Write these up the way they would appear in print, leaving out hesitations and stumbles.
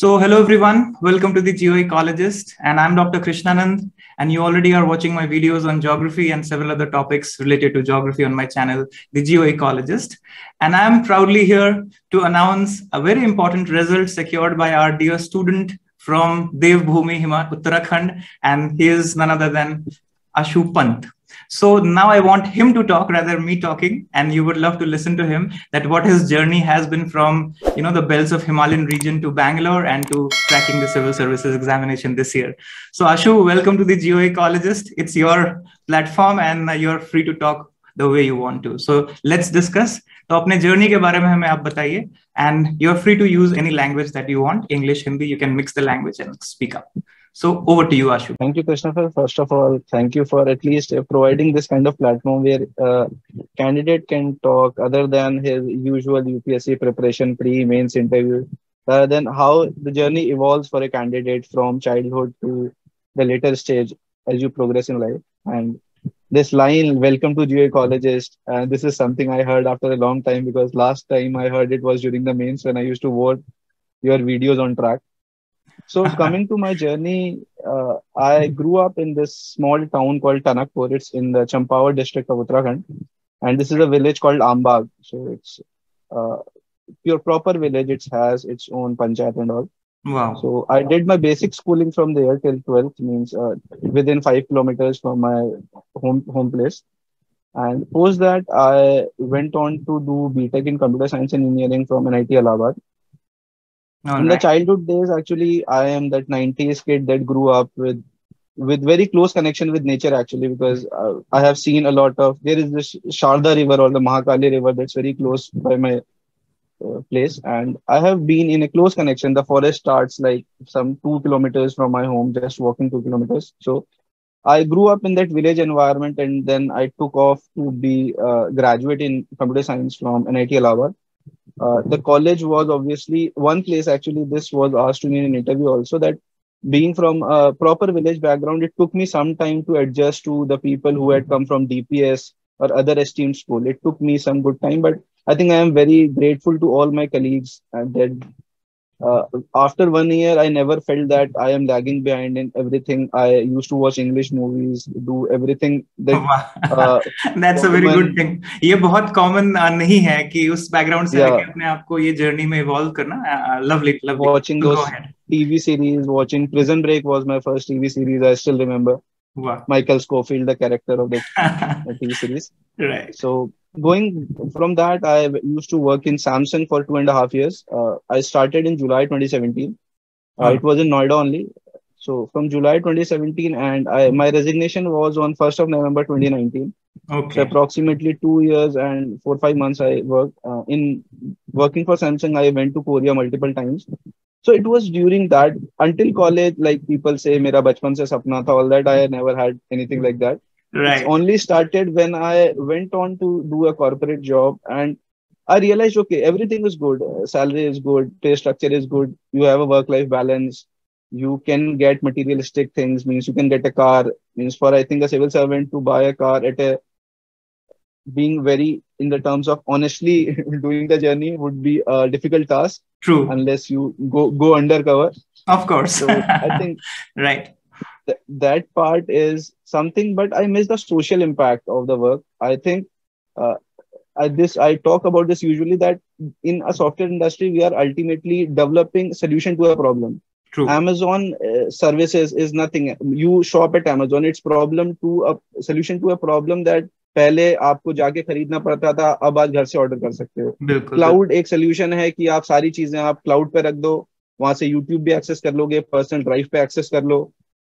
Hello everyone, welcome to the Geoecologist, and I'm Dr. Krishnanand, and you already are watching my videos on geography and several other topics related to geography on my channel, the Geoecologist. And I'm proudly here to announce a very important result secured by our dear student from Devbhoomi, Uttarakhand, and he is none other than Ashu Pant. So now I want him to talk rather me talking, and you would love to listen to him that what his journey has been from, the belts of Himalayan region to Bangalore and to cracking the civil services examination this year. So Ashu, welcome to the Geoecologist. It's your platform and you're free to talk the way you want to. So let's discuss. तो अपने journey के बारे में हमें आप बताइए, and you're free to use any language that you want, English, Hindi, you can mix the language and speak up. So over to you, Ashu. Thank you, Krishna. First of all, thank you for at least providing this kind of platform where a candidate can talk other than his usual UPSC preparation, pre-mains interview, rather than how the journey evolves for a candidate from childhood to the later stage as you progress in life. And this line, welcome to Geoecologist, this is something I heard after a long time, because last time I heard it was during the mains when I used to watch your videos on track. So coming to my journey, I grew up in this small town called Tanakpur. It's in the Champawat district of Uttarakhand. And this is a village called Ambag. So it's pure proper village. It has its own panchayat and all. Wow. So I did my basic schooling from there till 12th, means within 5 kilometers from my home place. And post that, I went on to do BTech in Computer Science and Engineering from NIT Allahabad. In the childhood days, actually, I am that 90s kid that grew up with very close connection with nature, actually, because I have seen a lot of, there is this Sharda river or the Mahakali river that's very close by my place. And I have been in a close connection. The forest starts like some 2 kilometers from my home, just walking 2 kilometers. So I grew up in that village environment, and then I took off to be a graduate in computer science from NIT Allahabad. The college was obviously one place, actually, this was asked to me in an interview also, that being from a proper village background, it took me some time to adjust to the people who had come from DPS or other esteemed school. It took me some good time, but I think I am very grateful to all my colleagues that after 1 year, I never felt that I am lagging behind in everything. I used to watch English movies, do everything that. That's a very good thing. ये बहुत common नहीं है कि उस background से लेके अपने आप को ये journey में evolve करना. Lovely. Watching those TV series, watching Prison Break was my first TV series. I still remember. Wow. Michael Scofield, the character of the TV series. Right. So going from that, I used to work in Samsung for 2.5 years. I started in July 2017. It was in Noida only. So from July 2017, and my resignation was on 1st of November 2019. Okay. So approximately 2 years and 4-5 months I worked. In working for Samsung, I went to Korea multiple times. So it was during that, until college, like people say, mera bachpan se sapna tha, all that, I never had anything like that. Right. It only started when I went on to do a corporate job, and I realized, okay, everything is good. Salary is good. Pay structure is good. You have a work-life balance. You can get materialistic things, means you can get a car, means for, I think, a civil servant to buy a car being very in the terms of honestly doing the journey would be a difficult task. True. Unless you go undercover. Of course. So I think right. That part is something, but I miss the social impact of the work. I think I talk about this usually, that in a software industry, we are ultimately developing solution to a problem. True. Amazon services is nothing. You shop at Amazon, it's a solution to a problem that पहले आपको जाके खरीदना पड़ता था, अब आज घर से ऑर्डर कर सकते हो. क्लाउड एक सोल्यूशन है कि आप सारी चीजें आप क्लाउड पे रख दो, वहां से यूट्यूब भी एक्सेस कर लोगे, पर्सनल ड्राइव पे एक्सेस कर लो.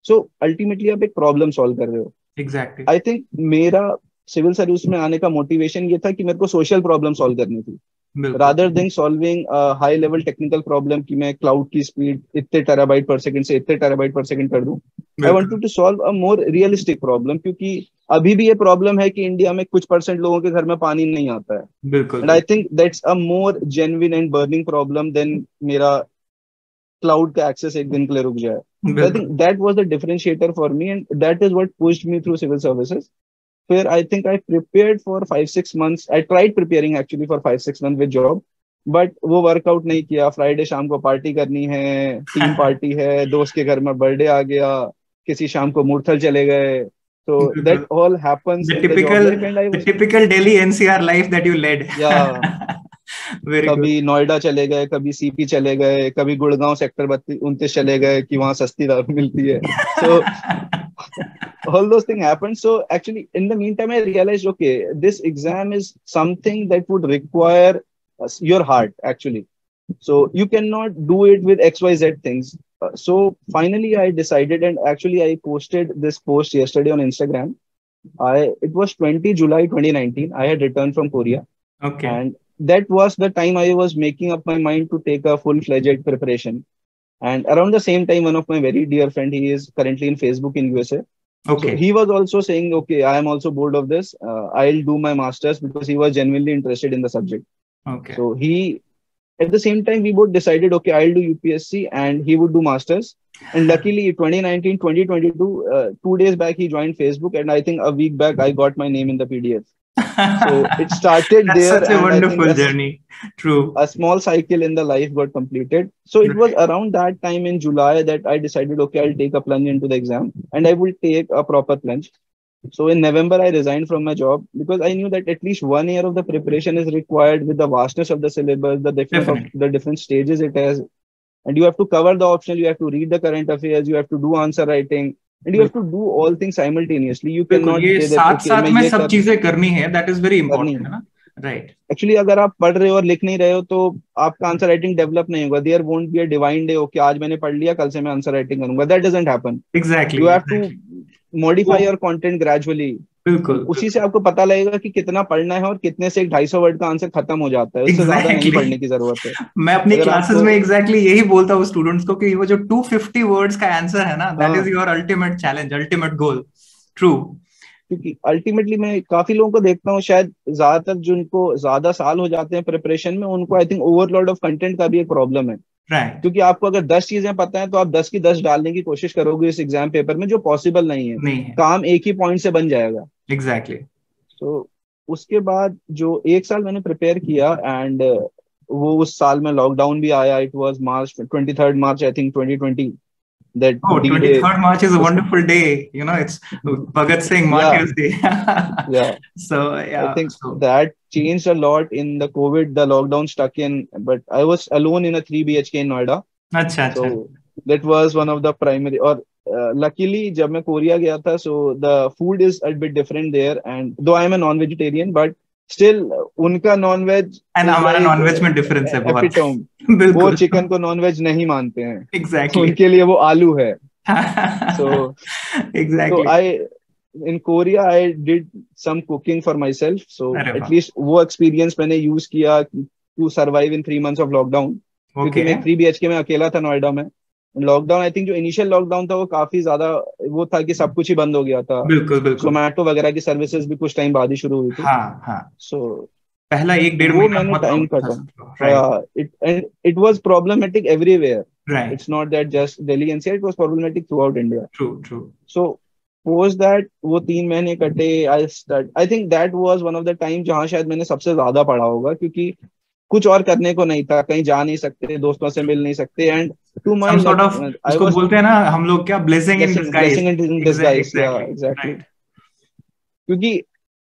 सो अल्टीमेटली आप एक प्रॉब्लम सॉल्व कर रहे हो. एग्जैक्टली. आई थिंक मेरा सिविल सर्विस में आने का मोटिवेशन ये था कि मेरे को सोशल प्रॉब्लम सॉल्व करनी थी, rather than solving a high level technical problem कि मैं क्लाउड की स्पीड इतने टेराबाइट पर सेकंड से इतने टेराबाइट पर सेकंड कर दूं. I wanted to solve a more realistic problem, क्योंकि अभी भी ये प्रॉब्लम है कि इंडिया में कुछ % लोगों के घर में पानी नहीं आता है. बिल्कुल. And I think that's a more genuine and burning problem than मेरा क्लाउड का एक्सेस एक दिन के लिए रुक जाए. I think that was the differentiator for me, and that is what pushed me through civil services. Where I think I prepared for 5-6 months. I tried preparing actually for 5-6 months with job. But वो workout नहीं किया। Friday शाम को party करनी है, team party है, दोस्त के घर में बर्थडे आ गया, किसी शाम को मूर्थल चले गए। तो दैट बिल्कुल। All happens The in the job typical, life and I the was, typical Delhi NCR life that you led. या Very good. कभी नोएडा चले गए, कभी सीपी चले गए, कभी गुड़गांव सेक्टर 29 चले गए कि वहां सस्ती दारू मिलती है। सो all those things happened. So actually in the meantime I realized, okay, this exam is something that would require your heart actually. So you cannot do it with xyz things. So finally I decided, and actually I posted this post yesterday on Instagram. It was 20 July 2019. I had returned from Korea, Okay. and that was the time I was making up my mind to take a full-fledged preparation. And around the same time, one of my very dear friend, he is currently in Facebook in USA. So Okay. he was also saying, okay, I am also bored of this. I'll do my masters, because he was genuinely interested in the subject. Okay. So he, at the same time, we both decided, okay, I'll do UPSC and he would do masters. And luckily, 2019, 2022, 2 days back, he joined Facebook. And I think a week back, I got my name in the PDF. So it started That's there. such a And I think wonderful journey. True. a small cycle in the life got completed. So it was around that time in July that I decided, okay, I'll take a plunge into the exam and I will take a proper plunge. So in November, I resigned from my job because I knew that at least 1 year of the preparation is required with the vastness of the syllabus, Definitely. the different stages it has, and you have to cover the optional, you have to read the current affairs, you have to do answer writing, and you have to do all things simultaneously. You बिल्कुल, cannot ये say that साथ okay, साथ मैं में ये सब कर चीजें करनी है. दैट इज वेरी करनी इंपॉर्टेंट, है है। ना? राइट. एक्चुअली अगर आप पढ़ रहे हो और लिख नहीं रहे हो तो आपका आंसर राइटिंग डेवलप नहीं होगा। There won't be a divine day, okay आज मैंने पढ़ लिया, कल से मैं आंसर राइटिंग करूंगा। That doesn't happen. Exactly, you have to exactly. वो मॉडिफाई योर कंटेंट ग्रेजुअली। बिल्कुल, उसी से बिल्कुल. आपको पता लगेगा कि कितना पढ़ना है और कितने से एक 250 वर्ड का आंसर खत्म हो जाता है। उससे ज्यादा नहीं एग्जैक्टली. पढ़ने की जरूरत है। मैं अपनी अगर क्लासेस आपको, में एग्जैक्टली यही बोलता हूँ स्टूडेंट्स को कि वो जो 250 वर्ड्स का आंसर है ना, दैट इज हाँ, your ultimate challenge, ultimate goal. True. क्योंकि अल्टीमेटली मैं काफी लोगों को देखता हूँ, शायद ज्यादातर जिनको ज्यादा साल हो जाते हैं प्रिपरेशन में, उनको I think overload of content का भी एक प्रॉब्लम है। राइट. क्योंकि आपको अगर 10 चीजें पता है तो आप 10 की 10 डालने की कोशिश करोगे इस एग्जाम पेपर में, जो पॉसिबल नहीं है। नहीं है. काम एक ही पॉइंट से बन जाएगा। एग्जैक्टली. तो उसके बाद जो 1 साल मैंने प्रिपेयर किया, एंड वो उस साल में लॉकडाउन भी आया। It was March 23 March I think 2020, that Oh, D day. 23rd March is a wonderful day. You know, it's Bhagat Singh या Martyrs Day. या So, I yeah. think So, that changed a lot in the COVID, the lockdown stuck in, but I was alone in a 3 BHK in Noida. अच्छा, अच्छा. So that was one of the primary, or luckily जब मैं Korea गया था, so the food is a bit different there, and though I am a non-vegetarian, but still उनका non-veg And is हमारा like nonveg में difference है बहुत. epitome। वो बिल्कुल. चिकन को non-veg नहीं मानते हैं। Exactly. उनके लिए वो आलू है। So Exactly. I, in Korea, I did some cooking for myself. So अरे at वाह. least वो experience मैंने use किया to survive in 3 months of lockdown. क्योंकि Okay. मैं 3 BHK में अकेला था नोएडा में। लॉकडाउन, आई थिंक जो इनिशियल लॉकडाउन था वो काफी ज्यादा वो था कि सब कुछ ही बंद हो गया था। बिल्कुल, बिल्कुल. जोमेटो वगैरह की सर्विसेज भी कुछ टाइम बाद ही शुरू हुई थी। हाँ, हाँ. सो पहला एक डेढ़ वो महीना मैंने बहुत टाइम प्रॉब्लम था काटा। सबको. Right. It was problematic everywhere. Right. It's not that just Delhi NCR, it was problematic through out India. True, true. So post that वो 3 महीने कटे। I think that was one of the time जहां शायद मैंने सबसे ज्यादा पढ़ा होगा, क्योंकि कुछ और करने को नहीं था, कहीं जा नहीं सकते, दोस्तों से मिल नहीं सकते। And to my some sort luck of, I उसको वाज बोलते हैं ना हम लोग क्या, blessing in disguise. Blessing in disguise. या एग्जैक्टली. एग्जैक्टली। राइट. क्योंकि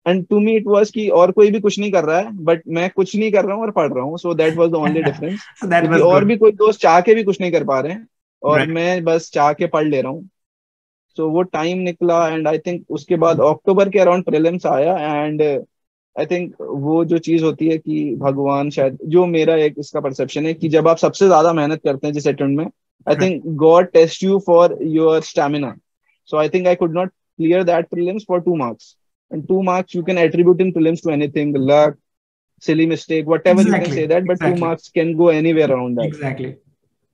and to me it was कि और कोई भी कुछ नहीं कर रहा है, बट मैं कुछ नहीं कर रहा हूँ और पढ़ रहा हूँ। So that was the only difference. So that क्योंकि was और good. भी कोई दोस्त चाह के भी कुछ नहीं कर पा रहे हैं और Right. मैं बस चाह के पढ़ ले रहा हूँ। सो वो टाइम निकला, एंड आई थिंक उसके बाद अक्टूबर के अराउंड प्रीलिम्स आया। एंड आई थिंक वो जो चीज होती है कि भगवान, शायद जो मेरा एक इसका परसेप्शन है कि जब आप सबसे ज्यादा मेहनत करते हैं जिस अटेम्प्ट में, I think God test you for your stamina. So I think I could not clear that prelims for 2 marks, and 2 marks you can attribute in prelims to anything, luck, silly mistake, whatever you can Exactly. say that, but 2 Exactly. marks can go anywhere around that. Exactly.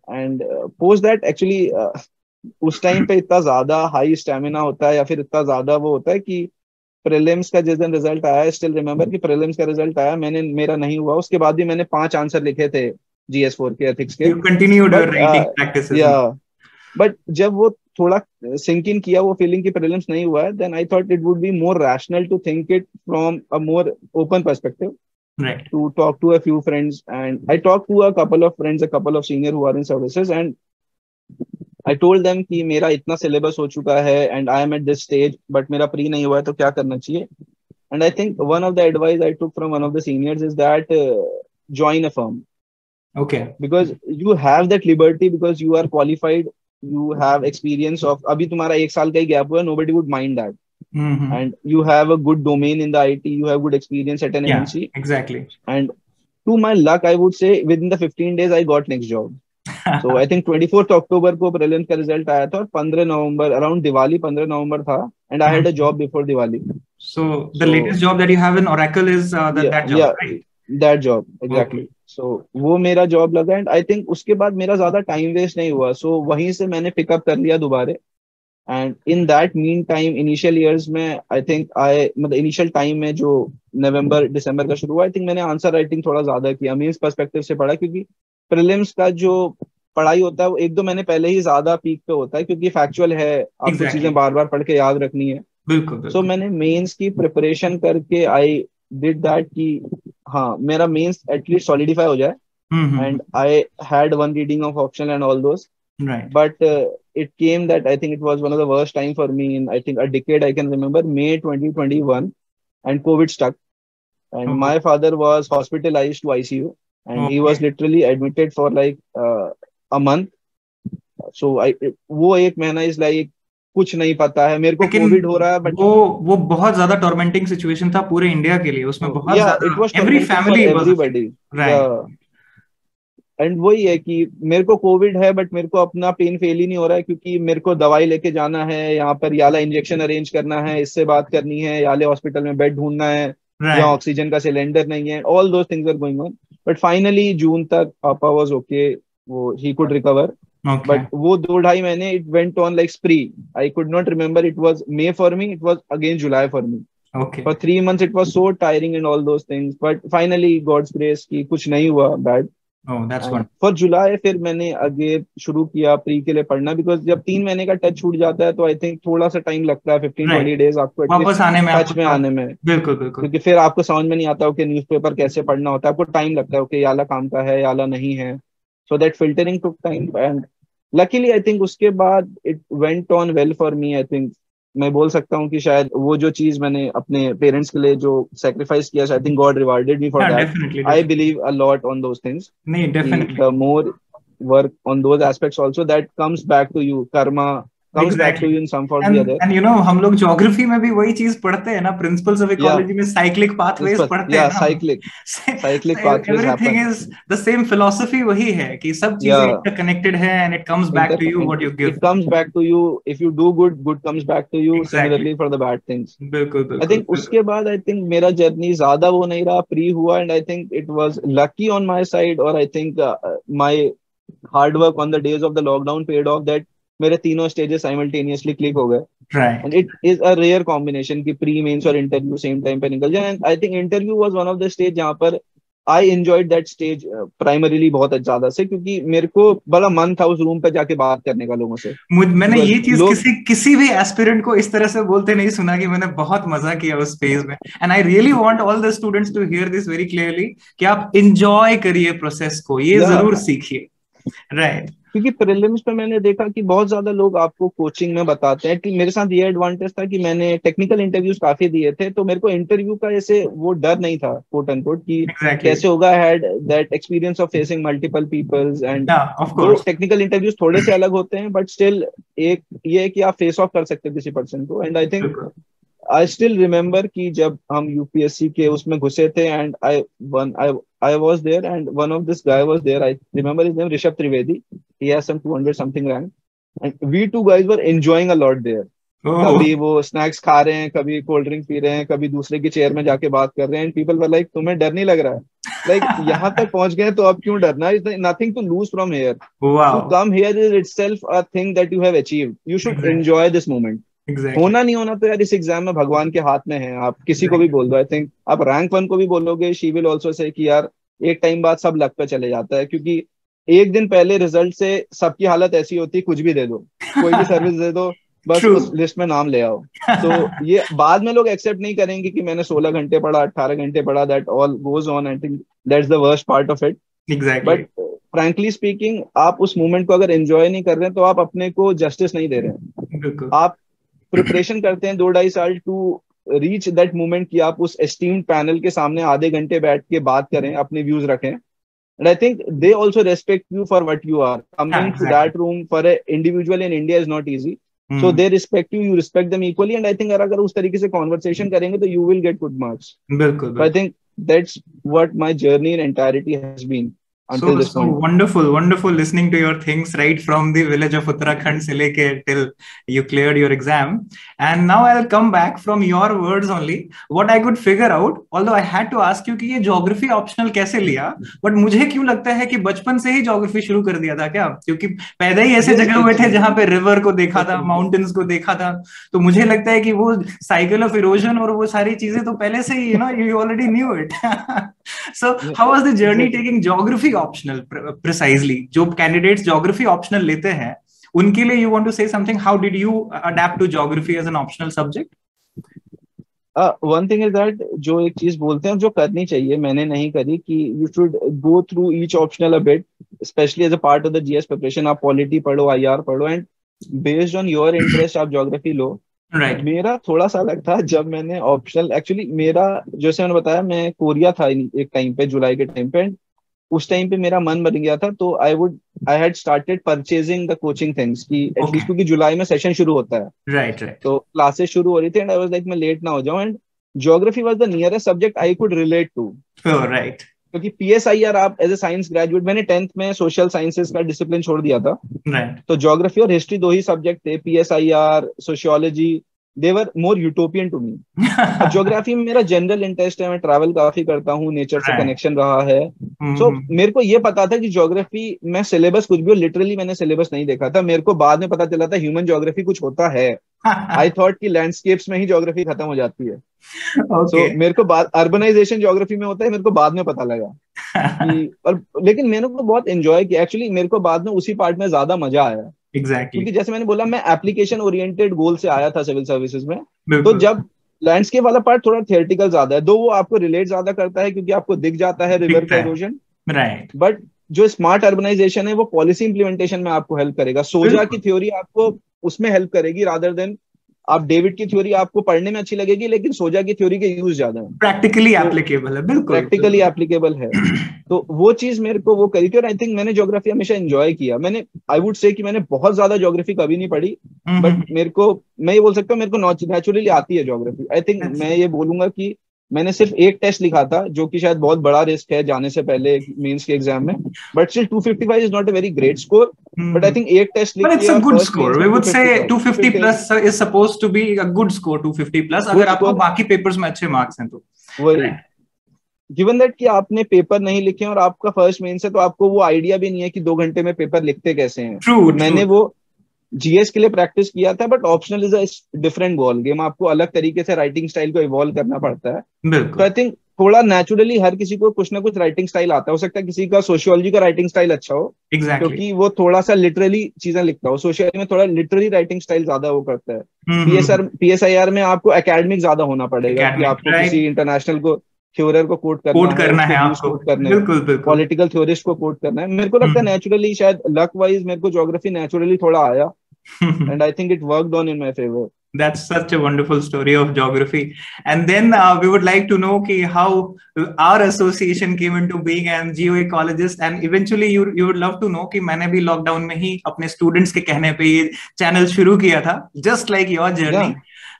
And post that actually उस time पे इतना ज्यादा high stamina होता है या फिर इतना ज्यादा वो होता है कि प्रीलिम्स का जिस दिन रिजल्ट आया, स्टिल रिमेम्बर कि प्रीलिम्स का रिजल्ट आया, मेरा नहीं हुआ। उसके बाद भी मैंने 5 आंसर लिखे थे GS4 के एथिक्स के। You continued your but writing practices. या बट जब वो थोड़ा सिंक इन किया वो फीलिंग की प्रीलिम्स नहीं हुआ है, then I thought it would be more rational to think it from a more open perspective. Right. to talk to a few friends, and I talked to a couple of friends, a couple of senior who are in services, and I told them कि मेरा इतना syllabus हो चुका है and I am at this stage, but मेरा pre नहीं हुआ है तो क्या करना चाहिए. And I think one of the advice I took from one of the seniors is that join a firm. Okay. Because you have that liberty, because you are qualified, you have experience of, अभी तुम्हारा एक साल का ही gap हुआ, nobody would mind that. Mm-hmm. And you have a good domain in the IT, you have good experience at an Yeah, MNC. exactly. And to my luck, I would say within the 15 days, I got next job. So I think 24th October को prelims का result आया था और 15 November around Diwali 15 November था, and I had a job before Diwali. So the latest job that you have in Oracle is that job, right? That job, exactly. Okay. So वो मेरा job लगा, and I think उसके बाद मेरा ज्यादा time waste नहीं हुआ. सो वहीं से मैंने पिकअप कर लिया दोबारा. And in that mean time initial years में आई थिंक मतलब इनिशियल टाइम में जो नवंबर दिसंबर का शुरू हुआ, आई थिंक मैंने आंसर राइटिंग थोड़ा ज्यादा किया, मीन्स पर्सपेक्टिव से पढ़ा, क्योंकि प्रीलिम्स का जो पढ़ाई होता है वो एक दो महीने पहले ही ज्यादा पीक पे होता है, क्योंकि फैक्चुअल है, आपको चीजें बार बार पढ़ के याद रखनी है. बिल्कुल. सो मैंने मेंस की प्रिपरेशन करके आई डिड दैट कि हाँ मेरा मेंस एटलीस्ट सॉलिडिफाई हो जाए. And I had one reading of optional and all those. Right. But it came that I think it was one of the worst time for me in I think a decade. I can remember May 2021, and COVID stuck, and my father was hospitalized to ICU, and he was literally admitted for like a month. So वो एक महीना is like कुछ नहीं पता है मेरे को, Covid हो रहा है, बट वो बहुत ज्यादा टॉर्मेंटिंग सिचुएशन था पूरे इंडिया के लिए. उसमें बहुत ज्यादा एवरी फैमिली एवरीबॉडी. एंड वही है कि मेरे को कोविड है, बट मेरे को अपना पेन फेल ही नहीं हो रहा है, क्योंकि मेरे को दवाई लेके जाना है, यहाँ पर याला इंजेक्शन अरेंज करना है, इससे बात करनी है, याले हॉस्पिटल में बेड ढूंढना है, या ऑक्सीजन का सिलेंडर नहीं है, all those things are going on. But finally June तक पापा वाज ओके, वो ही कुड रिकवर. बट वो 2-2.5 महीने it went on like स्प्री. I could not remember, it was may for me, it was again July for me. For 3 months it was so tiring and all those things, but finally God's grace कि कुछ नहीं हुआ bad. Oh, that's good. For July फिर मैंने आगे शुरू किया pre के लिए पढ़ना, बिकॉज जब 3 महीने का टच छूट जाता है तो आई थिंक थोड़ा सा टाइम लगता है, 15-20 डेज आपको वापस आने में, टच में आने में. बिल्कुल. क्योंकि फिर आपको समझ में नहीं आता कि न्यूज़पेपर कैसे पढ़ना होता है, आपको टाइम लगता है कि याला काम का है याला नहीं है. So that filtering took time, and luckily I think उसके बाद it went on well for me. I think मैं बोल सकता हूँ कि शायद वो जो चीज मैंने अपने पेरेंट्स के लिए जो सैक्रिफाइस किया, I think God rewarded me for that. I believe a lot on those things. नहीं, definitely the more work on those aspects also, that comes back to you, karma comes back to you in some form or the other. And you know, हम लोग geography में भी वही चीज पढ़ते हैं ना, प्रिंसिपल्स ऑफ इकोलॉजी में साइक्लिक पाथवेज पढ़ते हैं ना. Cyclic pathways everything is the same philosophy. वही है कि सब चीजें इंटरकनेक्टेड है, and it comes back to you what you give. It comes back to you. If you do good, good comes back to you. Similarly for the bad things. बिल्कुल. I think उसके बाद I think मेरा journey ज्यादा वो नहीं रहा, pre हुआ, and I think it was lucky on my side, और I think my hard work on the days of the lockdown paid off, that मेरे तीनों स्टेजेस साइमल्टेनियसली क्लिक हो गए. And it is a rare combination कि pre mains और interview same time पे निकल जाए. And I think interview was one of the stage जहां पर I enjoyed that stage primarily बहुत ज्यादा से, क्योंकि मेरे को बड़ा मन था उस रूम पे जाके बात करने का लोगों से. मैंने ये चीज किसी भी एस्पिरेंट को इस तरह से बोलते नहीं सुना कि मैंने बहुत मजा किया उस फेज में. And I really want all the students to hear this very clearly कि आप एंजॉय करिए प्रोसेस को, ये जरूर सीखिए. राइट. क्योंकि प्रीलिम्स पे मैंने देखा कि बहुत ज्यादा लोग आपको कोचिंग में बताते हैं, कि मेरे साथ ये एडवांटेज था कि मैंने टेक्निकल इंटरव्यूज काफी दिए थे, तो मेरे को इंटरव्यू का ऐसे वो डर नहीं था कोट एंड कि कैसे होगा. Had that experience of facing multiple peoples, and technical interviews थोड़े से अलग होते हैं, बट स्टिल एक ये है कि आप फेस ऑफ कर सकते हो किसी पर्सन को. And I think I still remember कि जब हम यूपीएससी के उसमें घुसे थे, and I was there, and one of this guy was there. I remember his name, Rishabh Trivedi. He has some 200 something rank, and we two guys were enjoying a lot there. कभी वो snacks खा रहे हैं, कभी cold drink P रहे हैं, कभी दूसरे की चेयर में जाके बात कर रहे हैं. पीपल वर लाइक, तुम्हें डर नहीं लग रहा है? लाइक यहाँ तक पहुंच गए तो अब क्यों डरना? Nothing to lose from here. To come here is itself a thing that you have achieved. You should enjoy this moment. होना नहीं होना तो यार इस एग्जाम में भगवान के हाथ में है. आप किसी को भी बोल दो, आई थिंक आप रैंक 1 को भी बोलोगे, शी विल ऑल्सो से कि यार एक टाइम बाद सब लक पे चले जाता है, क्योंकि एक दिन पहले रिजल्ट से सबकी हालत ऐसी होती है, कुछ भी दे दो, कोई भी सर्विस दे दो, बस True. उस लिस्ट में नाम ले आओ। तो ये बाद में लोग एक्सेप्ट नहीं करेंगे कि मैंने 16 घंटे पढ़ा, 18 घंटे पढ़ा, that all goes on. I think that's the worst part of it. Exactly. But frankly speaking, आप उस मोमेंट को अगर एंजॉय नहीं कर रहे हैं तो आप अपने को जस्टिस नहीं दे रहे हैं। बिल्कुल। आप प्रिपरेशन करते हैं 2-2.5 साल टू रीच दैट मोमेंट कि आप उस एस्टीम्ड पैनल के सामने आधे घंटे बैठ के बात करें, अपने व्यूज रखें। And I think they also respect you for what you are. हाँ, Coming to exactly. that room for an individual in India is not easy. So hmm, they respect you, you respect them equally. And I think अगर उस तरीके से conversation करेंगे तो you will get good marks. बिल्कुल So I बिल्कुल। think that's what my journey in entirety has been So until this so point. wonderful listening to your things right from the village of Uttarakhand से लेके till you cleared your exam. And now I'll come back from your words only. What I could figure out, although I had to ask you कि ये geography optional कैसे लिया, but मुझे क्यों लगता है कि बचपन से ही geography शुरू कर दिया था क्या? क्योंकि पैदा ही ऐसे जगह हुए थे जहाँ पे river को देखा था, mountains को देखा था, तो मुझे लगता है कि वो cycle of erosion और वो सारी चीजें तो पहले से ही you already knew it. So how was the journey taking geography optional precisely? जो candidates geography optional लेते हैं उनके लिए you want to say something? How did you adapt to geography as an optional subject? One thing is that जो एक चीज बोलते हैं जो करनी चाहिए, मैंने नहीं करी, कि you should go through each optional a bit, especially as a part of the GS preparation. आप पॉलिटी पढ़ो, IR पढ़ो, and based on your interest आप geography लो। Right. मेरा थोड़ा सा अलग था जब मैंने ऑप्शनल, एक्चुअली मेरा, जैसे मैंने बताया, मैं कोरिया था एक टाइम पे, जुलाई के टाइम पे। उस टाइम पे मेरा मन बन गया था, तो I had started purchasing the coaching things कि एटलीस्ट, Okay. क्योंकि जुलाई में सेशन शुरू होता है, Right. Right. तो क्लासेस शुरू हो रही थी, एंड आई वाज लाइक मैं लेट ना हो जाऊं। And geography was the nearest subject I could relate to, Oh, right. क्योंकि PSIR, आप एज ए साइंस ग्रेजुएट, मैंने 10th में सोशल साइंसेज का डिसिप्लिन छोड़ दिया था, Right. तो ज्योग्राफी और हिस्ट्री 2 ही सब्जेक्ट थे। PSIR, sociology, they were more utopian to me. और ज्योग्राफी में मेरा जनरल इंटरेस्ट है, मैं ट्रैवल काफी करता हूँ, नेचर से Right. कनेक्शन रहा है। सो Mm-hmm. मेरे को ये पता था कि ज्योग्राफी में सिलेबस कुछ भी हो, लिटरली मैंने सिलेबस नहीं देखा था, मेरे को बाद में पता चला था ह्यूमन ज्योग्राफी कुछ होता है। आई थॉट कि लैंडस्केप्स में ही ज्योग्राफी खत्म हो जाती है। सो Okay. मेरे को बाद अर्बनाइजेशन ज्योग्राफी में होता है, मेरे को बाद में पता लगा कि, और लेकिन मैंने को बहुत एंजॉय किया एक्चुअली। मेरे को बाद में उसी पार्ट में ज्यादा मजा आया, Exactly. क्योंकि जैसे मैंने बोला, मैं एप्लीकेशन ओरिएंटेड गोल से आया था सिविल सर्विसेज में। तो बिल्कुल। जब लैंडस्केप वाला पार्ट थोड़ा थियोरेटिकल ज्यादा है, दो वो आपको रिलेट ज्यादा करता है क्योंकि आपको दिख जाता है रिवर दिखता का है। Erosion, Right. बट जो स्मार्ट अर्बनाइजेशन है वो पॉलिसी इंप्लीमेंटेशन में आपको हेल्प करेगा। सोजा की थ्योरी आपको उसमें हेल्प करेगी, रादर देन आप डेविड की थ्योरी आपको पढ़ने में अच्छी लगेगी, लेकिन सोजा की थ्योरी के यूज ज्यादा है, Practically तो applicable है, बिल्कुल प्रैक्टिकली एप्लीकेबल है। तो वो चीज मेरे को वो करी थी, और आई थिंक मैंने ज्योग्राफी हमेशा एंजॉय किया। मैंने, आई वुड से कि मैंने बहुत ज्यादा ज्योग्राफी कभी नहीं पढ़ी, बट मेरे को, मैं ये बोल सकता हूँ, मेरे को नेचुरली आती है ज्योग्राफी। आई थिंक मैं ये बोलूंगा कि मैंने सिर्फ एक टेस्ट लिखा था, जो कि शायद बहुत बड़ा रिस्क है जाने से पहले मेंस के एग्जाम में, but still 255 is not a very great score, but I think एक टेस्ट लिख But it's किया a और good first score. Mains We में would say 250 250 plus is supposed to be a good score. 250 plus अगर आपको score। बाकी papers में अच्छे मार्क्स हैं तो। वही, गिवन दैट कि आपने पेपर नहीं लिखे और आपका फर्स्ट मेंस है, तो आपको वो आइडिया भी नहीं है कि 2 घंटे में पेपर लिखते कैसे हैं। True, तो मैंने true. वो GS के लिए प्रैक्टिस किया था, but optional is a different ball game, आपको अलग तरीके से राइटिंग स्टाइल को इवॉल्व करना पड़ता है। तो बिल्कुल। आई थिंक थोड़ा नेचुरली हर किसी को कुछ ना कुछ राइटिंग स्टाइल आता है। हो सकता है किसी का सोशियोलॉजी का राइटिंग स्टाइल अच्छा हो, Exactly. क्योंकि वो थोड़ा सा लिटरली चीजें लिखता हो, सोशियोलॉजी में थोड़ा लिटरली राइटिंग स्टाइल ज्यादा वो करता है। PSIR में आपको एकेडमिक ज्यादा होना पड़ेगा, कि Academic, आपको right? किसी इंटरनेशनल को, थ्योरर को कोट करना कोट है, करना उसके है व्यूज आपको। कोट करने हैं, बिल्कुल बिल्कुल। पॉलिटिकल थ्योरिस्ट को कोट करना है। मेरे को लगता है नेचुरली, शायद लक वाइज मेरे को ज्योग्राफी नेचुरली थोड़ा आया, and I think it worked on in my favor. That's such a wonderful story of geography. And then we would like to know ki how our association came into being and GOA ecologist, and eventually you would love to know कि मैंने भी lockdown में ही अपने students के कहने पे ये channel शुरू किया था, just like your journey.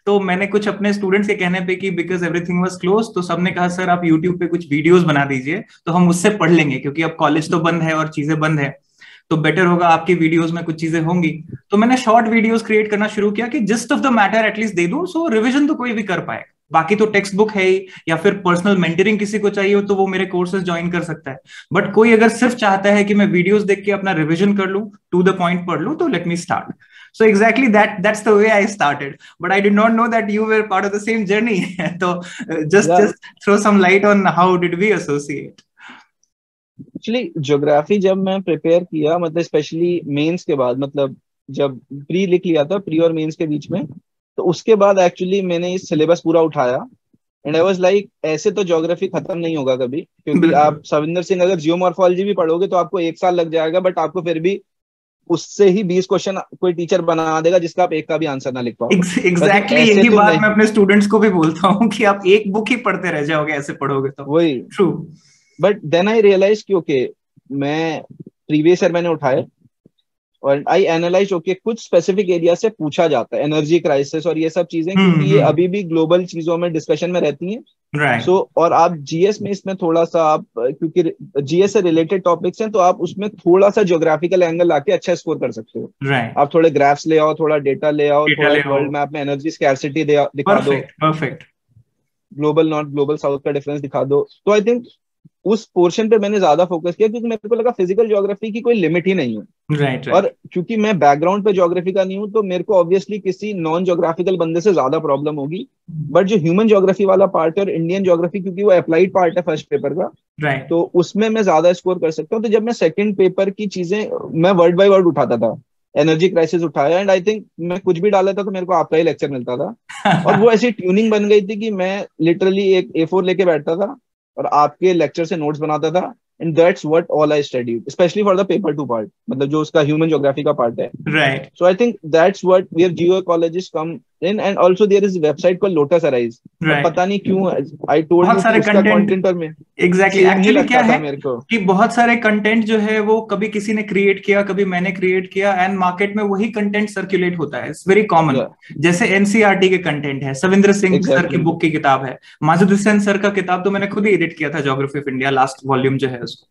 तो मैंने कुछ अपने स्टूडेंट्स के कहने पे कि बिकॉज एवरीथिंग वाज क्लोज, तो सबने कहा सर आप यूट्यूब पे कुछ वीडियोस बना दीजिए तो हम उससे पढ़ लेंगे, क्योंकि अब कॉलेज तो बंद है और चीजें बंद है, तो बेटर होगा आपकी वीडियोस में कुछ चीजें होंगी। तो मैंने शॉर्ट वीडियोस क्रिएट करना शुरू किया कि gist of the matter at least they दूं, सो रिवीजन तो कोई भी कर पाए, बाकी तो टेक्स्ट बुक है ही, या फिर पर्सनल मेंटरिंग किसी को चाहिए हो तो वो मेरे कोर्सेज ज्वाइन कर सकता है, बट कोई अगर सिर्फ चाहता है कि मैं वीडियोस देख के अपना रिवीजन कर लूं, टू द पॉइंट पढ़ लूं, तो let me start. So exactly that's the way I started, but I did not know that you were part of the same journey. So just throw some light on how did we associate. Actually geography जब मैं prepare किया, मतलब specially mains के बाद, मतलब जब pre लिख लिया था, प्री और मेंस के बीच में, तो उसके बाद एक्चुअली मैंने इस सिलेबस पूरा उठाया एंड आई वाज लाइक ऐसे तो ज्योग्राफी खत्म नहीं होगा कभी, क्योंकि बिल्कुल आप सविंदर सिंह अगर जियोमॉर्फोलॉजी भी पढ़ोगे तो आपको 1 साल लग जाएगा, बट आपको फिर भी उससे ही 20 क्वेश्चन कोई टीचर बना देगा जिसका आप एक का भी आंसर ना लिख पाओ। आई थिंक एग्जैक्टली ऐसे यही तो बात नहीं। मैं अपने स्टूडेंट्स को भी बोलता हूँ कि आप एक बुक ही पढ़ते रह जाओगे ऐसे पढ़ोगे तो। वही, true. But then I realise कि ओके, मैं प्रीवियस ईयर मैंने उठाए और आई एनालाइज, ओके कुछ स्पेसिफिक एरिया से पूछा जाता है, एनर्जी क्राइसिस और ये सब चीजें, क्योंकि ये अभी भी ग्लोबल चीजों में डिस्कशन में रहती हैं। राइट सो और आप जीएस में इसमें थोड़ा सा आप, क्योंकि जीएस से रिलेटेड टॉपिक्स हैं, तो आप उसमें थोड़ा सा ज्योग्राफिकल एंगल लाके अच्छा स्कोर कर सकते हो। राइट। आप थोड़े ग्राफ्स ले आओ, थोड़ा डेटा ले आओ, डेटा थोड़ा ले एक आओ। वर्ल्ड मैप में एनर्जी स्कैरसिटी दिखा दो, perfect perfect. Global north global south का डिफरेंस दिखा दो। तो आई थिंक उस पोर्शन पे मैंने ज्यादा फोकस किया, क्योंकि मेरे को लगा फिजिकल ज्योग्राफी की कोई लिमिट ही नहीं है। राइट और राइट। क्योंकि मैं बैकग्राउंड पे ज्योग्राफी का नहीं हूँ, तो मेरे को ऑब्वियसली किसी नॉन ज्योग्राफिकल बंदे से ज्यादा प्रॉब्लम होगी। बट जो ह्यूमन ज्योग्राफी वाला पार्ट है और इंडियन ज्योग्राफी, क्योंकि वो अप्लाइड पार्ट है फर्स्ट पेपर का, राइट तो उसमें मैं ज्यादा स्कोर कर सकता हूँ। तो जब मैं सेकंड पेपर की चीजें, मैं वर्ड बाय वर्ड उठाता था, एनर्जी क्राइसिस उठाया एंड आई थिंक मैं कुछ भी डाला था तो मेरे को आपका ही लेक्चर मिलता था। और वो ऐसी ट्यूनिंग बन गई थी कि मैं लिटरली एक A4 लेके बैठता था और आपके लेक्चर से नोट्स बनाता था, and that's what all I studied, specially for the paper 2 part, मतलब जो उसका ह्यूमन ज्योग्राफी का पार्ट है। Right. So I think that's what where geoecologists come in, and also there is a website called Lotus Arise. और right. पता नहीं क्यों I told बहुत you कि सारे उसका कंटेंट। कंटेंट और में एग्जैक्टली सेम ही एक्चुअली क्या लगता है था मेरे को। कि बहुत सारे कंटेंट जो है वो कभी किसी ने क्रिएट किया, कभी मैंने क्रिएट किया, एंड मार्केट में वही कंटेंट सर्कुलेट होता है। It's very common. Yeah, जैसे एनसीईआरटी के कंटेंट है, सविंद्र सिंह सर की exactly. बुक की किताब है, माजिद हुसैन सर का किताब तो मैंने खुद ही एडिट किया था, geography of India last volume जो है उसको।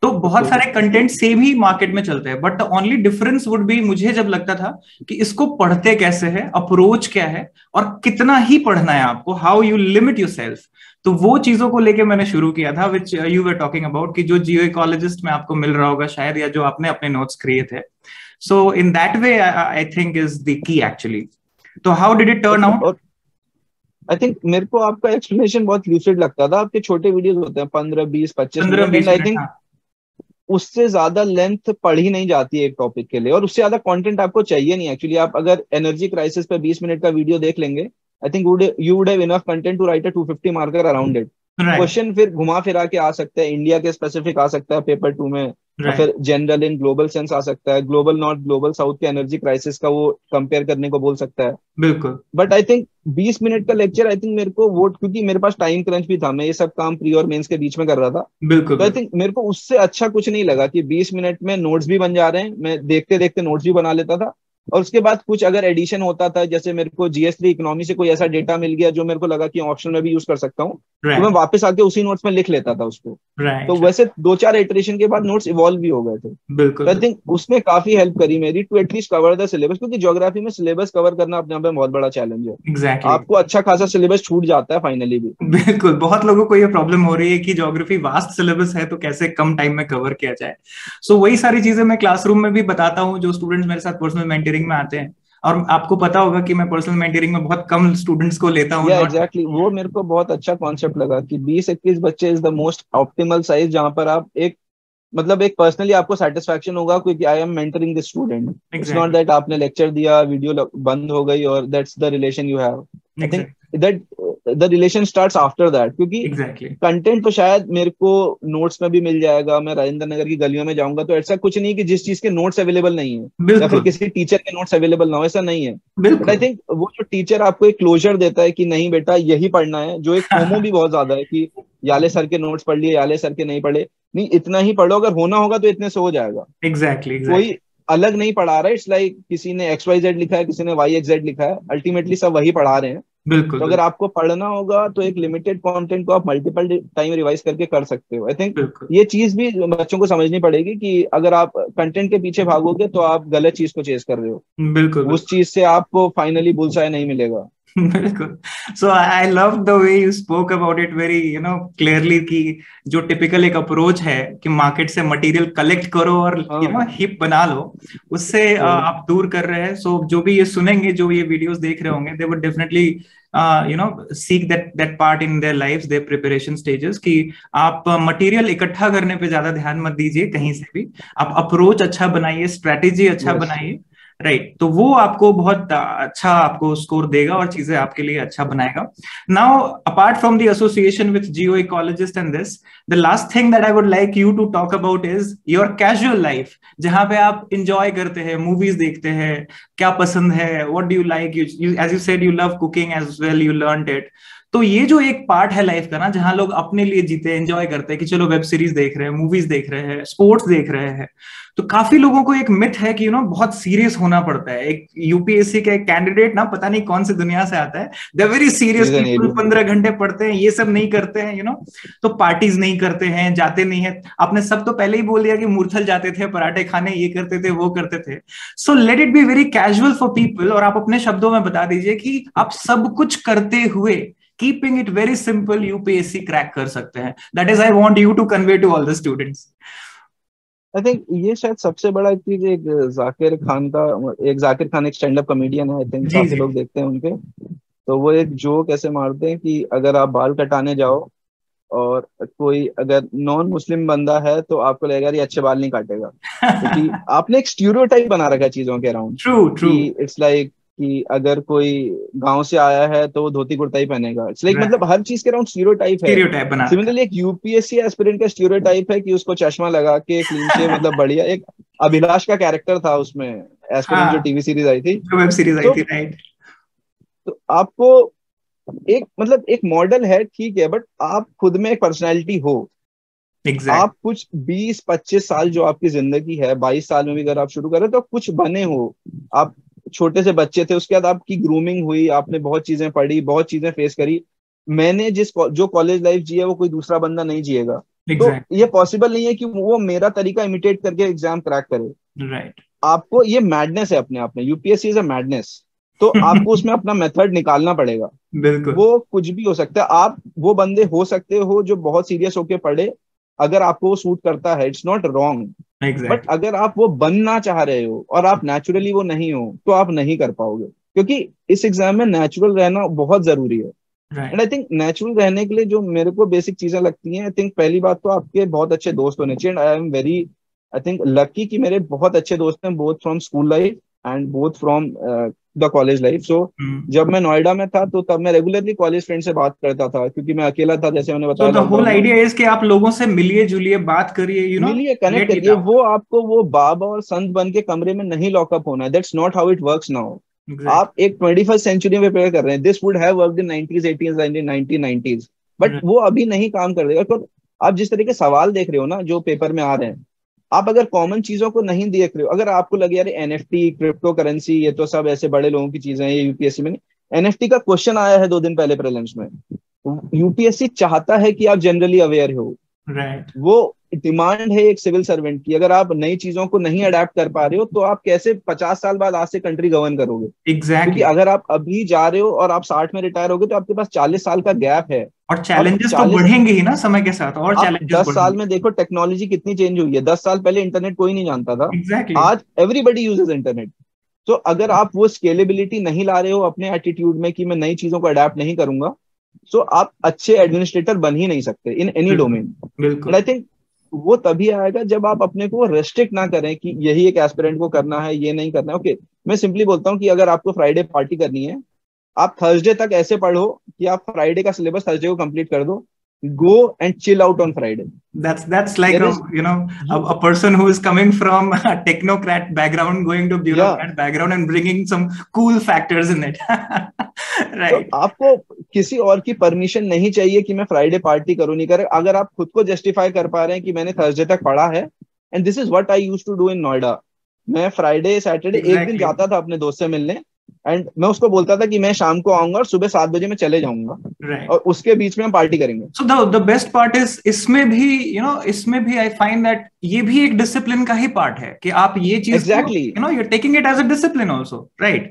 तो बहुत बिल्कुल सारे कंटेंट सेम ही मार्केट में चलते हैं, but the only difference would be, मुझे जब लगता था कि इसको पढ़ते कैसे है, अप्रोच क्या है, और कितना ही पढ़ना है आपको, हाउ यू लिमिट योरसेल्फ। तो वो चीजों को लेके मैंने शुरू किया था, which you were talking about, कि जो जियो इकोलॉजिस्ट में आपको मिल रहा होगा शायद, या जो आपने अपने नोट्स क्रिएट थे। So in that way I think is the key actually. तो how did it turn out? और आई थिंक मेरे को आपका एक्सप्लेनेशन बहुत लूसिड लगता था। आपके छोटे वीडियोस होते हैं 15 20 25 minute, and 15-20 I minute, think हाँ। उससे ज्यादा लेंथ पढ़ी नहीं जाती है एक टॉपिक के लिए, और उससे ज्यादा कंटेंट आपको चाहिए नहीं एक्चुअली। आप अगर एनर्जी क्राइसिस पे 20 मिनट का वीडियो देख लेंगे, I think you would have enough content to write a 250 marker around it. Right question फिर घुमा फिरा के आ सकता है, इंडिया के स्पेसिफिक आ सकता है पेपर 2 में, और राइट। फिर जनरल इन ग्लोबल सेंस आ सकता है, ग्लोबल नॉर्थ ग्लोबल साउथ के एनर्जी क्राइसिस का वो कंपेयर करने को बोल सकता है। बिल्कुल बट आई थिंक 20 मिनट का लेक्चर, आई थिंक मेरे को वो, क्योंकि मेरे पास टाइम क्रंच भी था, मैं ये सब काम प्री और मेंस के बीच में कर रहा था, बिल्कुल तो आई बिल्कुल। थिंक मेरे को उससे अच्छा कुछ नहीं लगा कि 20 मिनट में नोट्स भी बन जा रहे हैं, मैं देखते देखते नोट्स भी बना लेता था। और उसके बाद कुछ अगर एडिशन होता था, जैसे मेरे को GS3 इकोनॉमी से कोई ऐसा डेटा मिल गया जो मेरे को लगा कि ऑप्शन में भी यूज कर सकता हूँ, तो मैं राइट वापस आके उसी नोट्स में लिख लेता था उसको। तो राइट। वैसे 2 4 इटरेशन के बाद नोट्स इवॉल्व भी हो गए थे। तो बिल्कुल आई बिल्कुल। थिंक उसमें काफी हेल्प करी मेरी to at least cover the syllabus, क्योंकि ज्योग्राफी में सिलेबस कवर करना अपने आप में बहुत बड़ा चैलेंज है। एग्जैक्टली। आपको अच्छा खासा सिलेबस छूट जाता है फाइनली भी। बिल्कुल, बहुत लोगों को ये प्रॉब्लम हो रही है कि ज्योग्राफी वास्ट सिलेबस है तो कैसे कम टाइम में कवर किया जाए। सो वही सारी चीजें मैं क्लासरूम में भी बताता हूँ, जो स्टूडेंट्स मेरे साथ पर्सनल मेंटरिंग में आते हैं। और आपको पता होगा कि मैं पर्सनल मेंटरिंग में बहुत कम स्टूडेंट्स को लेता हूँ, या नॉट। एग्जैक्टली वो मेरे को बहुत अच्छा कॉन्सेप्ट लगा कि 20 21 बच्चे is the most optimal size, जहां पर आप एक, मतलब एक पर्सनली आपको सेटिस्फेक्शन होगा, क्योंकि I M mentoring the student. It's not exactly that आपने लेक्चर दिया, वीडियो बंद हो गई और that's the relation you have. I think exactly that the relation starts after that, क्योंकि एग्जैक्टली। कंटेंट तो शायद मेरे को नोट्स में भी मिल जाएगा, मैं राजेंद्र नगर की गलियों में जाऊंगा तो ऐसा कुछ नहीं कि जिस चीज के नोट्स अवेलेबल नहीं है, या फिर बिल्कुल किसी टीचर के नोट्स अवेलेबल ना हो, ऐसा नहीं है। बट आई बिल्कुल। थिंक वो जो टीचर आपको एक क्लोजर देता है कि नहीं बेटा यही पढ़ना है, जो एक फोमो भी बहुत ज्यादा है कि याले सर के नोट्स पढ़ लिए, याले सर के नहीं पढ़े, नहीं इतना ही पढ़ो, अगर होना होगा तो इतने से हो जाएगा। एग्जैक्टली कोई एग्जैक्टली। अलग नहीं पढ़ा रहा है, इट्स लाइक किसी ने XYZ लिखा है, किसी ने YXZ लिखा है, अल्टीमेटली सब वही पढ़ा रहे हैं। बिल्कुल तो अगर बिल्कुल आपको पढ़ना होगा तो एक लिमिटेड कंटेंट को आप मल्टीपल टाइम रिवाइज करके कर सकते हो। आई थिंक बिल्कुल ये चीज भी बच्चों को समझनी पड़ेगी कि अगर आप कंटेंट के पीछे भागोगे तो आप गलत चीज को चेस कर रहे हो, बिल्कुल उस बिल्कुल। चीज से आपको फाइनली बुलसाय नहीं मिलेगा। बिल्कुल। So I love the way you spoke about it very clearly, कि जो टिपिकल एक अप्रोच है कि मार्केट से मटेरियल कलेक्ट करो और हाँ हिप बना लो, उससे वही। आप दूर कर रहे हैं। सो जो भी ये सुनेंगे, जो ये वीडियोस देख रहे होंगे, they would definitely seek that part in their lives, there preparation stages, कि आप मटेरियल इकट्ठा करने पे ज्यादा ध्यान मत दीजिए कहीं से भी। आप अप्रोच अच्छा बनाइए, स्ट्रेटेजी अच्छा यस बनाइए, राइट, तो वो आपको बहुत अच्छा आपको स्कोर देगा और चीजें आपके लिए अच्छा बनाएगा. Now apart from the association with geo ecologist and this, the last thing that I would like you to talk about is your casual life, जहां पे आप इंजॉय करते हैं, मूवीज देखते हैं, क्या पसंद है, what do you like, you as you said you love cooking as well, you learned it. तो ये जो एक पार्ट है लाइफ का ना, जहां लोग अपने लिए जीते हैं, एंजॉय करते हैं कि चलो वेब सीरीज देख रहे हैं, मूवीज देख रहे हैं, स्पोर्ट्स देख रहे हैं, तो काफी लोगों को एक मिथ है कि बहुत सीरियस होना पड़ता है. एक यूपीएससी का एक कैंडिडेट ना पता नहीं कौन सी दुनिया से आता है, दे वेरी सीरियस पीपल, 15 घंटे पढ़ते हैं, ये सब नहीं करते हैं, तो पार्टीज नहीं करते हैं, जाते नहीं है. आपने सब तो पहले ही बोल दिया कि मूर्थल जाते थे, पराठे खाने, ये करते थे, वो करते थे. So let it be very casual for people, और आप अपने शब्दों में बता दीजिए कि आप सब कुछ करते हुए, keeping it very simple, UPSC crack कर सकते हैं. That is I want you to convey to all the students. I think ये शायद सबसे बड़ा चीज, एक जाकिर खान एक स्टैंड अप कॉमेडियन है, आई थिंक जी काफी जी. लोग देखते हैं उनके. तो वो एक जोक ऐसे मारते हैं कि अगर आप बाल कटाने जाओ और कोई अगर नॉन मुस्लिम बंदा है तो आपको लगेगा ये अच्छे बाल नहीं काटेगा, क्योंकि आपने एक स्टीरियोटाइप बना रखा है चीजों के अराउंड, ट्रू ट्रू. कि इट्स लाइक कि अगर कोई गांव से आया है तो वो धोती कुर्ता ही पहनेगा. इट्स लाइक मतलब हर चीज के अराउंड स्टीरियोटाइप है. स्टीरियोटाइप बना रखा सिमिलरली एक यूपीएससी एस्पिरेंट का स्टीरियोटाइप है कि उसको चश्मा लगा के क्लीन शेव, मतलब बढ़िया. एक अभिलाष का कैरेक्टर था उसमें, है. एस्पिरेंट जो हाँ, टीवी सीरीज आई थी. जो वेब सीरीज आई तो थी, राइट. तो आपको एक मतलब एक मॉडल है, ठीक है, बट आप खुद में एक पर्सनैलिटी हो. एग्जैक्ट. आप कुछ 20-25 साल जो आपकी जिंदगी है, 22 साल में भी अगर आप शुरू करें तो कुछ बने हो. आप छोटे से बच्चे थे, उसके बाद आपकी ग्रूमिंग हुई, आपने बहुत चीजें पढ़ी, बहुत चीजें फेस करी. मैंने जो कॉलेज लाइफ जी है वो कोई दूसरा बंदा नहीं जिएगा. तो एग्जैक्ट. ये पॉसिबल नहीं है कि वो मेरा तरीका इमिटेट करके एग्जाम क्रैक करे. राइट. आपको ये मैडनेस है अपने आप में, यूपीएससी इज अ मैडनेस. तो आपको उसमें अपना मेथड निकालना पड़ेगा. बिल्कुल. वो कुछ भी हो सकता है. आप वो बंदे हो सकते हो जो बहुत सीरियस होके पढ़े, अगर आपको वो सूट करता है, it's not wrong. But exact. अगर आप वो बनना चाह रहे हो और आप नेचुरली वो नहीं हो, तो आप नहीं कर पाओगे, क्योंकि इस एग्जाम में नेचुरल रहना बहुत जरूरी है. And right. I think natural रहने के लिए जो मेरे को बेसिक चीजें लगती हैं, आई थिंक पहली बात तो आपके बहुत अच्छे दोस्त होने चाहिए. And I am very, I think lucky कि मेरे बहुत अच्छे दोस्त हैं, both from school life and both from the college life. So जब मैं नोएडा में था तो तब मैं रेगुलरली कॉलेज फ्रेंड से बात करता था, क्योंकि मैं अकेला था, जैसे मैंने सो बताया द होल लॉकडाउन में. आइडिया इज कि आप लोगों से मिलिए जुलिए, बात करिए, मिलिए, कनेक्ट लेट इट करिए. आउट. वो आपको वो बाबा और संत बन के कमरे में नहीं लॉकअप होना है. That's not how it works now. Exact. आप एक 21st सेंचुरी में प्रेयर कर रहे हैं. This would have worked in 90s 80s 1990s, but वो अभी नहीं काम कर देगा. तो आप जिस तरह के सवाल देख रहे हो ना जो पेपर में आ रहे हैं, आप अगर कॉमन चीजों को नहीं देख रहे हो, अगर आपको लगे यार एनएफटी, क्रिप्टो करेंसी, ये तो सब ऐसे बड़े लोगों की चीजें हैं, ये यूपीएससी में नहीं. एनएफटी का क्वेश्चन आया है 2 दिन पहले प्रीलिम्स में. यूपीएससी चाहता है कि आप जनरली अवेयर हो. राइट. वो डिमांड है एक सिविल सर्वेंट की. अगर आप नई चीजों को नहीं अडेप्ट कर पा रहे हो, तो आप कैसे 50 साल बाद आज से कंट्री गवर्न करोगे? क्योंकि एग्जैक्टली. अगर आप अभी जा रहे हो और आप 60 में रिटायर होगे, तो आपके पास 40 साल का गैप है. और और चैलेंजेस तो 40, बढ़ेंगे ही ना समय के साथ, और आप चैलेंजेस 10 साल बढ़ेंगे. में देखो टेक्नोलॉजी कितनी चेंज हुई है. 10 साल पहले इंटरनेट कोई नहीं जानता था. एग्जैक्टली. आज एवरीबडी यूजेस इंटरनेट. तो अगर आप वो स्केलेबिलिटी नहीं ला रहे हो अपने एटीट्यूड में कि मैं नई चीजों को अडेप्ट नहीं करूंगा, तो आप अच्छे एडमिनिस्ट्रेटर बन ही नहीं सकते इन एनी बिल्कुल. डोमेन. एंड बिल्कुल. आई थिंक वो तभी आएगा जब आप अपने को रेस्ट्रिक्ट ना करें कि यही एक एस्पिरेंट को करना है, ये नहीं करना है. ओके, मैं सिंपली बोलता हूँ कि अगर आपको फ्राइडे पार्टी करनी है, आप थर्सडे तक ऐसे पढ़ो कि आप फ्राइडे का सिलेबस थर्सडे को कंप्लीट कर दो. Go and chill out on Friday. That's like there a is a person who is coming from a technocrat background going to या bureaucrat background and bringing some cool factors in it. तो Right. आपको किसी और की permission नहीं चाहिए कि मैं फ्राइडे पार्टी करूं नहीं करे. अगर आप खुद को जस्टिफाई कर पा रहे हैं कि मैंने थर्सडे तक पढ़ा है, and this is what I used to do in Noida. मैं फ्राइडे सैटरडे एक दिन Exactly. जाता था अपने दोस्त से मिलने, एंड मैं उसको बोलता था कि मैं शाम को आऊंगा और सुबह 7 बजे मैं चले जाऊंगा, Right. और उसके बीच में हम पार्टी करेंगे. So the best part is इसमें भी इसमें भी I find that ये भी एक डिसिप्लिन का ही पार्ट है कि आप ये चीज एग्जैक्टली को you're taking it as a discipline also, right?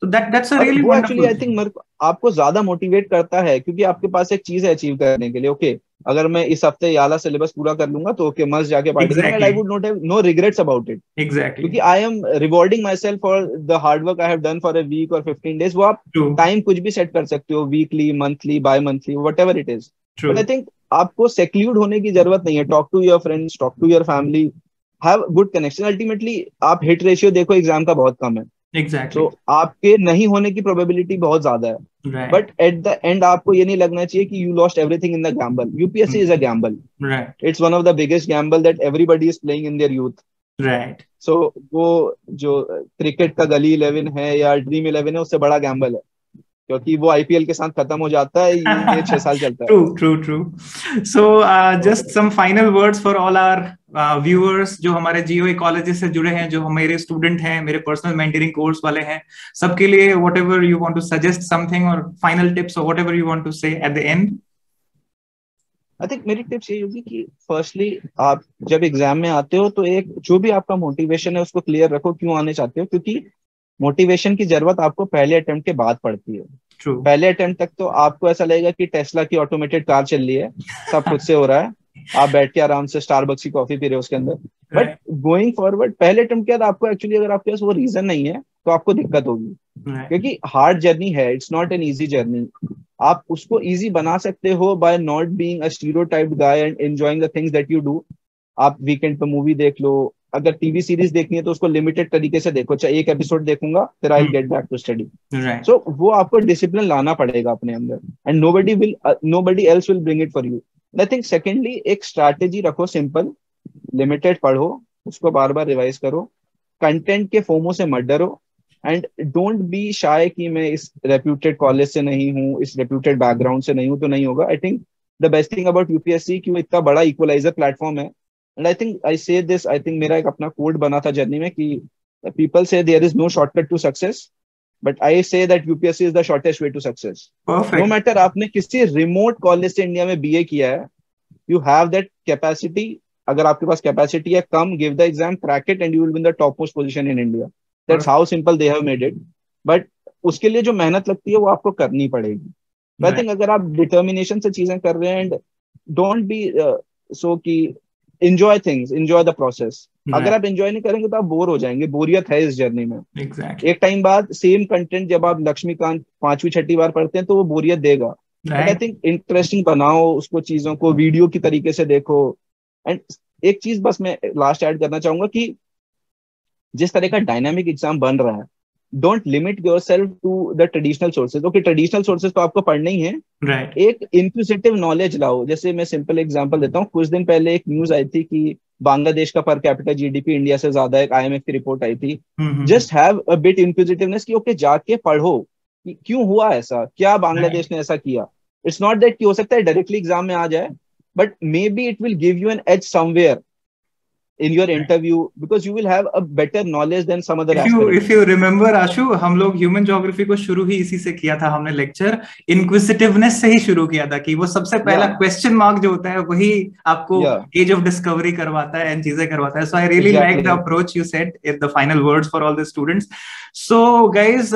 So that's a और really वो एक्चुअली wonderful आई thing. थिंक आपको ज्यादा मोटिवेट करता है, क्योंकि आपके पास एक चीज है अचीव करने के लिए. ओके, अगर मैं इस हफ्ते ये वाला सिलेबस पूरा कर लूंगा तो ओके, मस्त जाके पार्टी करूंगा, and I Exactly. Would not have no regrets about it. Exactly. क्योंकि I am rewarding myself for the hard work I have done for a week और 15 days. वो आप True. टाइम कुछ भी set कर सकते हो, weekly, monthly, bimonthly, whatever it is. But I True. Think आपको seclude होने की जरूरत नहीं है. Talk to your friends, talk to your family, have good connection. Ultimately आप हिट रेशियो देखो एग्जाम का बहुत कम है, एग्जैक्टली, तो आपके नहीं होने की प्रोबेबिलिटी बहुत ज्यादा है, right, but at the end आपको ये नहीं लगना चाहिए कि you lost everything in the gamble. UPSC is a gamble, right, it's one of the biggest gamble that everybody is playing in their youth. Right, so वो जो cricket का गली 11 है या ड्रीम 11 है, उससे बड़ा गैम्बल है, क्योंकि वो आईपीएल के साथ खत्म हो जाता है, ये 6 साल चलता है। true, true, true. So, just some final words for all our viewers जो हमारे GOA कॉलेजेस से जुड़े हैं, जो मेरे स्टूडेंट हैं, मेरे पर्सनल मेंटरिंग कोर्स वाले हैं, सबके लिए whatever you want to suggest something or final tips or whatever you want to say at the end. I think मेरी टिप्स ये होगी कि फर्स्टली आप जब एग्जाम में आते हो तो एक जो भी आपका मोटिवेशन है उसको क्लियर रखो, क्यों आने चाहते हो, क्योंकि मोटिवेशन की जरूरत आपको पहले अटेम्प्ट के बाद पड़ती है। True. पहले अटेम्प्ट तक तो आपको ऐसा लगेगा कि टेस्ला की ऑटोमेटेड कार चल रही है, सब खुद से हो रहा है, आप बैठ के आराम से स्टारबक्स की कॉफी पी रहे हो उसके अंदर। बट गोइंग फॉरवर्ड पहले अटेम्प्ट के बाद आपको एक्चुअली, अगर आपके पास वो रीजन नहीं है तो आपको दिक्कत होगी, क्योंकि हार्ड जर्नी है, it's not an easy journey. आप उसको इजी बना सकते हो by not being a stereotyped guy and enjoying the things that you do. आप वीकेंड पे मूवी देख लो, अगर टीवी सीरीज देखनी है तो उसको लिमिटेड तरीके से देखो, चाहे एक एपिसोड देखूंगा फिर I will get back to study. So वो आपको डिसिप्लिन लाना पड़ेगा अपने अंदर, and nobody else will bring it for you. I think secondly एक स्ट्रैटेजी रखो, सिंपल, लिमिटेड पढ़ो, उसको बार बार रिवाइज करो, कंटेंट के फोमो से मत डरो, एंड डोंट बी शाय कि मैं इस रेप्यूटेड कॉलेज से नहीं हूँ, इस रेप्यूटेड बैकग्राउंड से नहीं हूँ तो नहीं होगा। I think the best thing about UPSC कि वो इतना बड़ा इक्वलाइजर प्लेटफॉर्म है, एंड आई थिंक आई से दिस, आई थिंक मेरा एक अपना कोड बना था जर्नी में कि पीपल से there is no shortcut to success, but I say that UPSC is the shortest way to success. No matter आपने किसी रिमोट कॉलेज से इंडिया में बीए किया है, यू हैव दैट कैपेसिटी। अगर आपके पास कैपेसिटी है, come, give the exam, crack it, and you will be in the top most position in India. That's how simple they have made it. But उसके लिए जो मेहनत लगती है वो आपको करनी पड़ेगी। आई थिंक अगर आप डिटर्मिनेशन से चीजें कर रहे हैं, एंड डोंट बी सो कि enjoy things, enjoy the process. अगर आप एंजॉय नहीं करेंगे तो आप बोर हो जाएंगे, बोरियत है इस जर्नी में। एक टाइम बाद सेम कंटेंट जब आप लक्ष्मीकांत 5वीं 6ठी बार पढ़ते हैं तो वो बोरियत देगा। आई थिंक इंटरेस्टिंग बनाओ उसको, चीजों को वीडियो की तरीके से देखो। एंड एक चीज बस मैं लास्ट ऐड करना चाहूंगा कि जिस तरह का डायनामिक एग्जाम बन रहा है, don't limit yourself to the traditional sources. Okay, traditional sources तो आपको पढ़ने ही है, एक इंक्विजिटिव नॉलेज लाओ। जैसे मैं सिंपल एग्जांपल देता हूँ, कुछ दिन पहले एक न्यूज आई थी कि बांग्लादेश का पर कैपिटा जीडीपी इंडिया से ज्यादा है, एक आईएमएफ की रिपोर्ट आई थी। Just have a bit inquisitiveness कि ओके, जाके पढ़ो कि क्यों हुआ ऐसा, क्या बांग्लादेश ने ऐसा किया। इट्स नॉट दैट कि हो सकता है डायरेक्टली एग्जाम में आ जाए, but maybe it will give you an edge somewhere in your interview, because you will have a better knowledge than some other aspirant. If you remember, आशु, हम लोग human geography को शुरू ही इसी से किया था, हमने लेक्चर इनक्विजिटिवनेस से ही शुरू किया था कि वो सबसे पहला क्वेश्चन मार्क जो होता है वही आपको एज ऑफ डिस्कवरी करवाता है एंड चीजें करवाता है। So I really like the approach you said in the final words for all the students. So guys,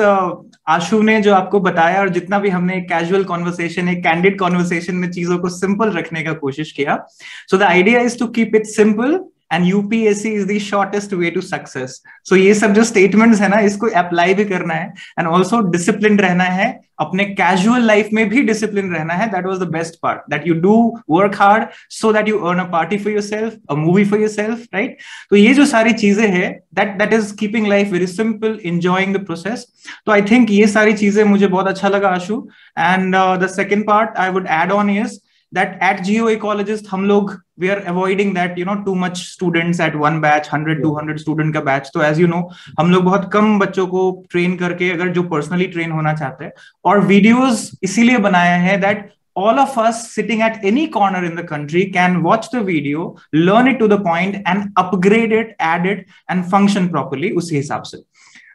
Ashu ने जो आपको बताया और जितना भी हमने कैजुअल कॉन्वर्सेशन, एक कैंडिड कॉन्वर्सेशन में चीजों को सिंपल रखने का कोशिश किया। So the idea is to keep it simple and UPSC is the shortest way to success. So ये सब जो statements है ना, इसको apply भी करना है and also disciplined रहना है, अपने casual life में भी disciplined रहना है। That was the best part, that you do work hard so that you earn a party for yourself, a movie for yourself, right? तो ये जो सारी चीजें हैं, that is keeping life very simple, enjoying the process. तो I think ये सारी चीजें मुझे बहुत अच्छा लगा आशु। And the second part I would add on is that at GOA colleges हम लोग we are avoiding that, you know, too much students at one batch, 100-200 student का batch। तो as you know, हम लोग बहुत कम बच्चों को ट्रेन करके, अगर जो पर्सनली ट्रेन होना चाहते हैं, और वीडियोस इसीलिए बनाया है that all of us sitting at any corner in the country can watch the video, learn it to the point and upgrade it, add it and function properly उसी हिसाब से।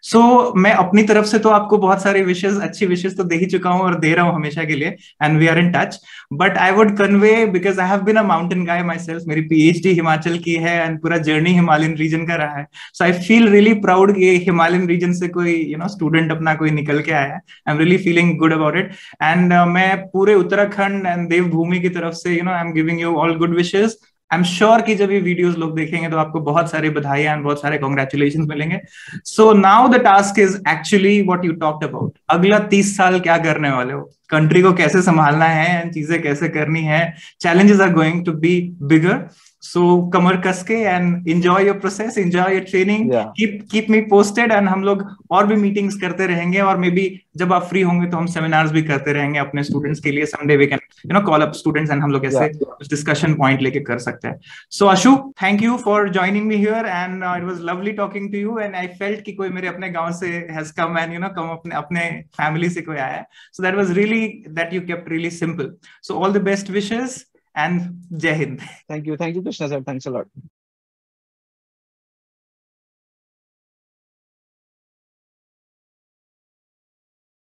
सो मैं अपनी तरफ से तो आपको बहुत सारे विशेष, अच्छी विशेष तो दे ही चुका हूं और दे रहा हूं हमेशा के लिए, and we are in touch. But I would convey, because I have been a mountain guy myself, मेरी पीएचडी हिमाचल की है एंड पूरा जर्नी हिमालयन रीजन का रहा है। So I feel really proud कि हिमालयन रीजन से कोई स्टूडेंट अपना कोई निकल के आया है। I am really feeling good about it. And मैं पूरे उत्तराखंड एंड देवभूमि की तरफ से I am giving you all good wishes. I am sure कि जब ये वीडियोस लोग देखेंगे तो आपको बहुत सारे बधाई एंड बहुत सारे कॉन्ग्रेचुलेशंस मिलेंगे। So now the task is actually what you talked about. अगला 30 साल क्या करने वाले हो, कंट्री को कैसे संभालना है एंड चीजें कैसे करनी है, challenges are going to be bigger. So कमर कस के and enjoy your process, enjoy your training. Keep me posted and हम लोग और भी meetings करते रहेंगे, और मे बी जब आप फ्री होंगे तो हम seminars भी करते रहेंगे अपने students के लिए. Someday we can call up students and हम लोग ऐसे कुछ discussion point लेके कर सकते हैं. So Ashu, thank you for joining me here, and it was lovely talking to you, and I felt कि कोई मेरे अपने गांव से has come and come अपने family से कोई आया. So that was really that you kept really simple. So all the best wishes. And Jai Hind. Thank you, Krishna sir. Thanks a lot.